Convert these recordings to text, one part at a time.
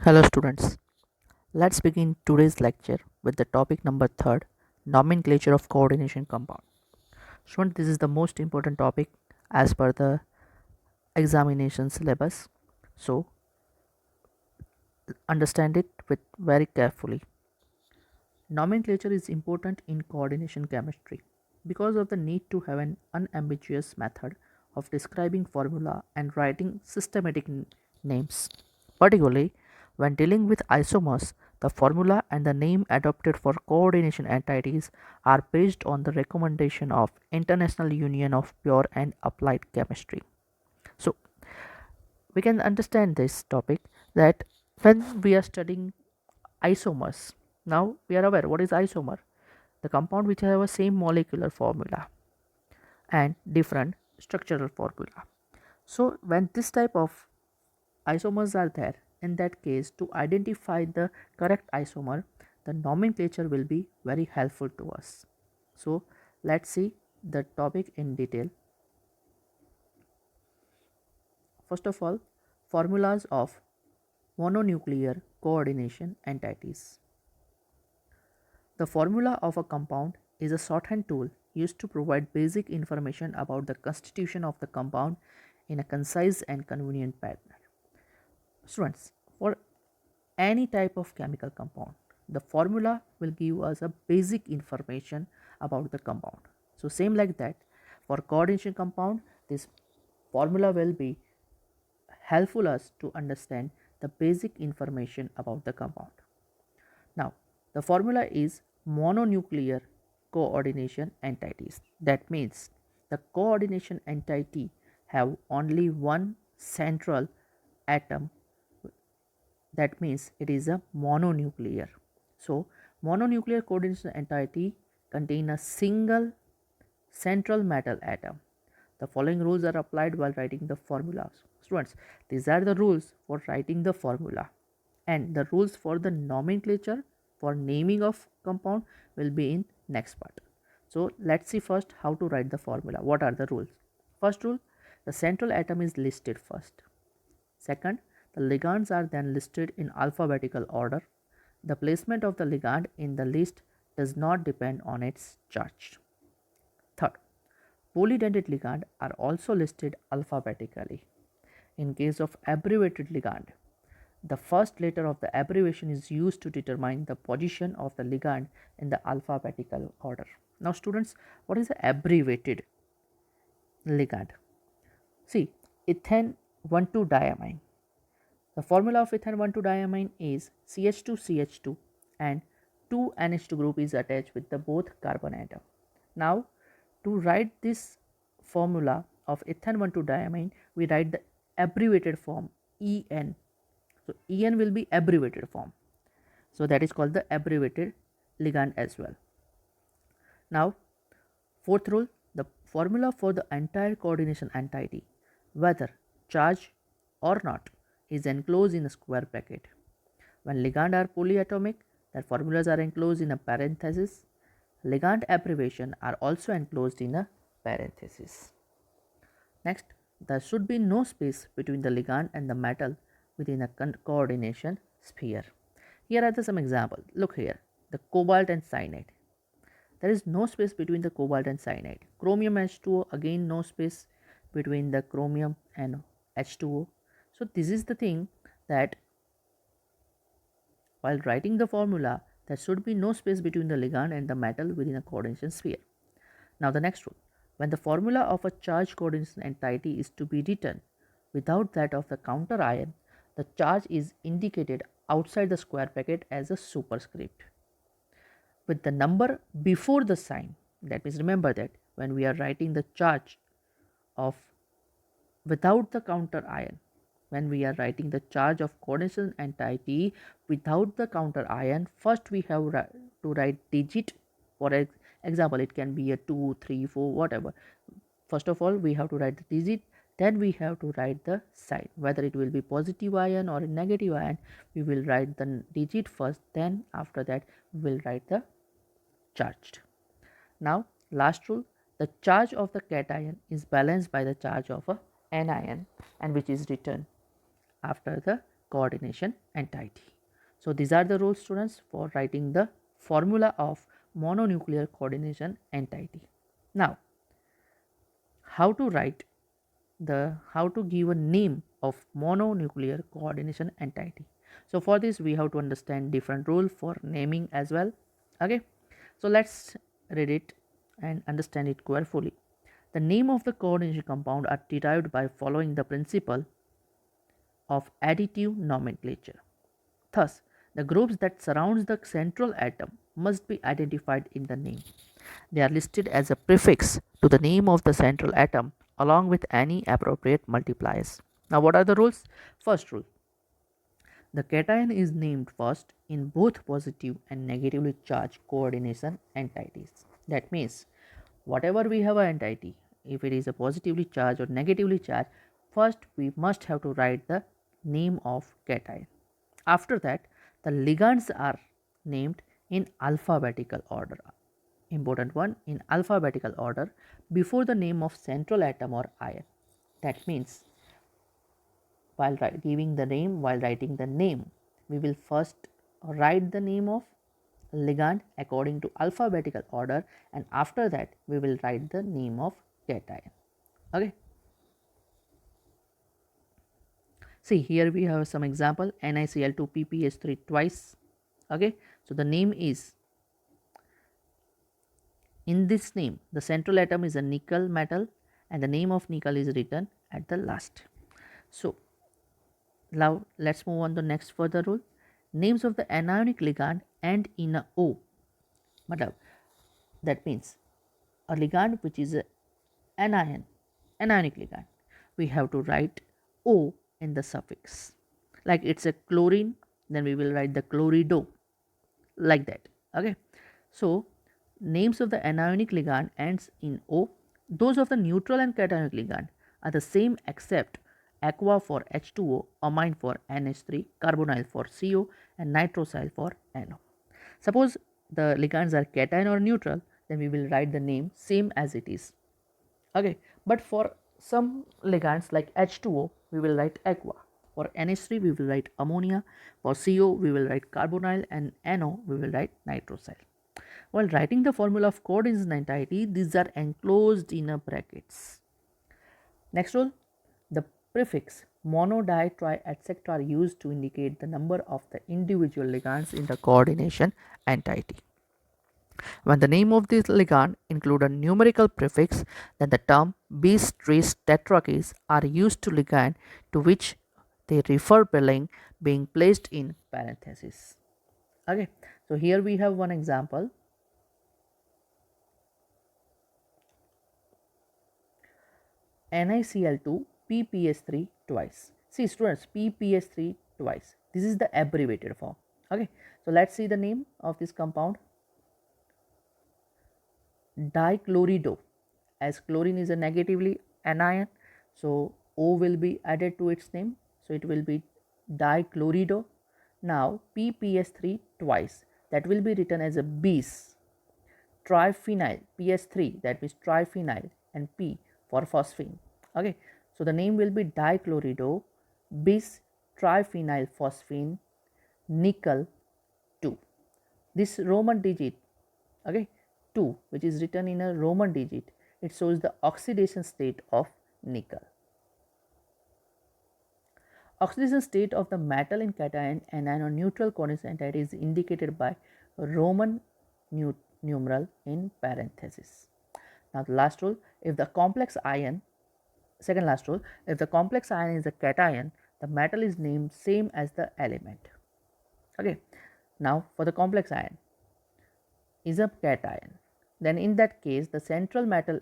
Hello students, let's begin today's lecture with the topic number 3, nomenclature of coordination compound. Student, this is the most important topic as per the examination syllabus, so understand it with very carefully. Nomenclature is important in coordination chemistry because of the need to have an unambiguous method of describing formula and writing systematic names. Particularly when dealing with isomers, the formula and the name adopted for coordination entities are based on the recommendation of International Union of Pure and Applied Chemistry. So we can understand this topic that when we are studying isomers, now we are aware what is isomer, the compound which have a same molecular formula and different structural formula. So when this type of isomers are there, in that case to identify the correct isomer, the nomenclature will be very helpful to us. So let's see the topic in detail. First of all, formulas of mononuclear coordination entities. The formula of a compound is a shorthand tool used to provide basic information about the constitution of the compound in a concise and convenient manner. Students, for any type of chemical compound, the formula will give us a basic information about the compound. So same like that, for coordination compound, this formula will be helpful us to understand the basic information about the compound. Now, the formula is mononuclear coordination entities. That means the coordination entity have only one central atom. That means it is a mononuclear. So, mononuclear coordination entity contain a single central metal atom. The following rules are applied while writing the formulas. Students, these are the rules for writing the formula, and the rules for the nomenclature for naming of compound will be in next part. So let's see first how to write the formula. What are the rules? First rule, the central atom is listed first. Second, the ligands are then listed in alphabetical order. The placement of the ligand in the list does not depend on its charge. Third, polydentate ligand are also listed alphabetically. In case of abbreviated ligand, the first letter of the abbreviation is used to determine the position of the ligand in the alphabetical order. Now students, what is the abbreviated ligand? See, ethane 1,2-diamine. The formula of ethane 1,2-diamine is CH2CH2 and 2 NH2 group is attached with the both carbon atom. Now to write this formula of ethane 1,2-diamine, we write the abbreviated form EN. So En will be abbreviated form. So that is called the abbreviated ligand as well. Now, fourth rule, the formula for the entire coordination entity, whether charged or not, is enclosed in a square bracket. When ligand are polyatomic, their formulas are enclosed in a parenthesis. Ligand abbreviation are also enclosed in a parenthesis. Next, there should be no space between the ligand and the metal within a coordination sphere. Here are some examples. Look here, the cobalt and cyanide. There is no space between the cobalt and cyanide. Chromium H2O, again no space between the chromium and H2O. So this is the thing that while writing the formula, there should be no space between the ligand and the metal within a coordination sphere. Now the next rule, when the formula of a charge coordination entity is to be written without that of the counter ion, the charge is indicated outside the square bracket as a superscript with the number before the sign. That means remember that when we are writing the charge of without the counter ion, when we are writing the charge of coordination entity without the counter ion, first we have to write digit. For example, it can be a 2, 3, 4, whatever. First of all, we have to write the digit, then we have to write the sign, whether it will be positive ion or a negative ion. We will write the digit first, then after that we will write the charged. Now last rule, the charge of the cation is balanced by the charge of a anion, and which is written after the coordination entity. So these are the rules, students, for writing the formula of mononuclear coordination entity. Now, how to write how to give a name of mononuclear coordination entity. So for this we have to understand different rule for naming as well. Okay, so let's read it and understand it carefully. The name of the coordination compound are derived by following the principle of additive nomenclature. Thus, the groups that surrounds the central atom must be identified in the name. They are listed as a prefix to the name of the central atom along with any appropriate multipliers. Now, what are the rules? First rule: the cation is named first in both positive and negatively charged coordination entities. That means, whatever we have an entity, if it is a positively charged or negatively charged, first we must have to write the name of cation. After that, the ligands are named in alphabetical order. Important one, in alphabetical order before the name of central atom or ion. That means, while giving the name, while writing the name, we will first write the name of ligand according to alphabetical order, and after that we will write the name of cation. Okay. See, here we have some example: NiCl2 PPH3 twice. Okay, so the name is, in this name the central atom is a nickel metal and the name of nickel is written at the last. So now let's move on to next further rule. Names of the anionic ligand end in a O. Matlab, that means a ligand which is a anionic ligand, we have to write O in the suffix. Like it's a chlorine, then we will write the chlorido, like that. Okay, so names of the anionic ligand ends in O. Those of the neutral and cationic ligand are the same except aqua for H2O, amine for NH3, carbonyl for CO, and nitrosyl for NO. Suppose the ligands are cation or neutral, then we will write the name same as it is. Okay, but for some ligands like H2O, we will write aqua. For NH3, we will write ammonia. For CO, we will write carbonyl, and NO, we will write nitrosyl. While writing the formula of coordination entity, these are enclosed in a brackets. Next rule, the prefix mono, di, tri, etc. are used to indicate the number of the individual ligands in the coordination entity. When the name of this ligand include a numerical prefix, then the term bis, tris, tetrakis are used to ligand to which they refer being placed in parentheses. Okay, so here we have one example. NiCl2 PPH3 twice. See students, PPH3 twice. This is the abbreviated form. Okay, so let's see the name of this compound. Dichlorido, as chlorine is a negatively anion, so O will be added to its name, so it will be dichlorido. Now PPS3 twice, that will be written as a bis. Triphenyl PS3, that means triphenyl, and P for phosphine. Okay, so the name will be dichlorido bis triphenyl phosphine nickel 2. This Roman digit, okay, 2, which is written in a Roman digit, it shows the oxidation state of nickel. Oxidation state of the metal in cation and anion neutral coordination entity is indicated by Roman numeral in parenthesis. Now the last rule, if the complex ion, second last rule, if the complex ion is a cation, the metal is named same as the element. Okay, now for the complex ion is a cation, then in that case the central metal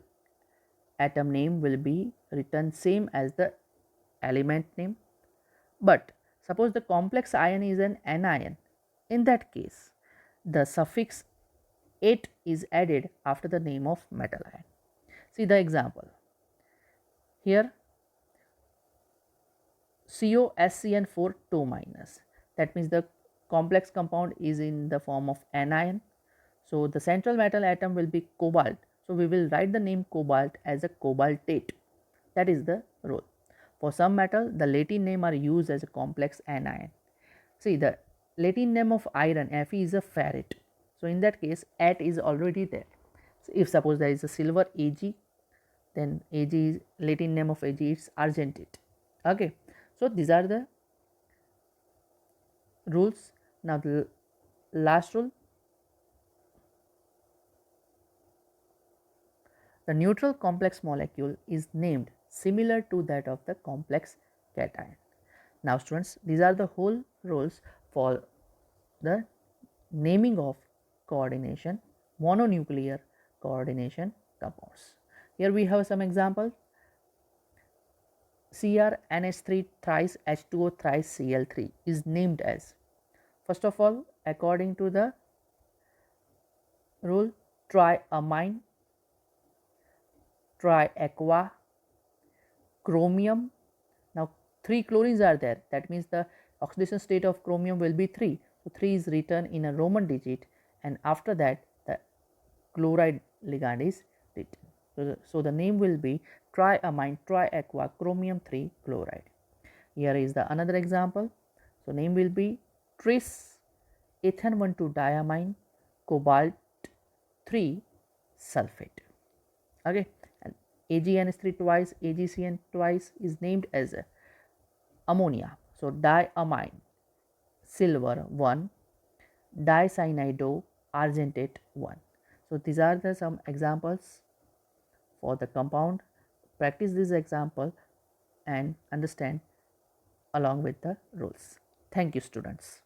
atom name will be written same as the element name. But suppose the complex ion is an anion, in that case the suffix "ate" is added after the name of metal ion. See the example here, COSCN4 2 minus, that means the complex compound is in the form of anion. So the central metal atom will be cobalt, so we will write the name cobalt as a cobaltate. That is the rule. For some metal, the Latin name are used as a complex anion. See, the Latin name of iron Fe is a ferrite. So in that case, at is already there. So if suppose there is a silver Ag, then Ag is Latin name of Ag is argentate. Okay, so these are the rules. Now the last rule, the neutral complex molecule is named similar to that of the complex cation. Now students, these are the whole rules for the naming of coordination, mononuclear coordination compounds. Here we have some examples. CrNH3 thrice H2O thrice Cl3 is named as, first of all, according to the rule, triamine, triaqua, chromium. Now 3 chlorines are there, that means the oxidation state of chromium will be 3. So 3 is written in a Roman digit, and after that the chloride ligand is written. So the name will be triamine triaqua chromium 3 chloride. Here is the another example. So name will be tris ethane 1,2 diamine cobalt 3 sulfate. Okay, and AgNH3 twice, AgCN twice is named as ammonia. So diamine silver 1, dicyanido argentate 1. So these are the some examples for the compound. Practice this example and understand along with the rules. Thank you, students.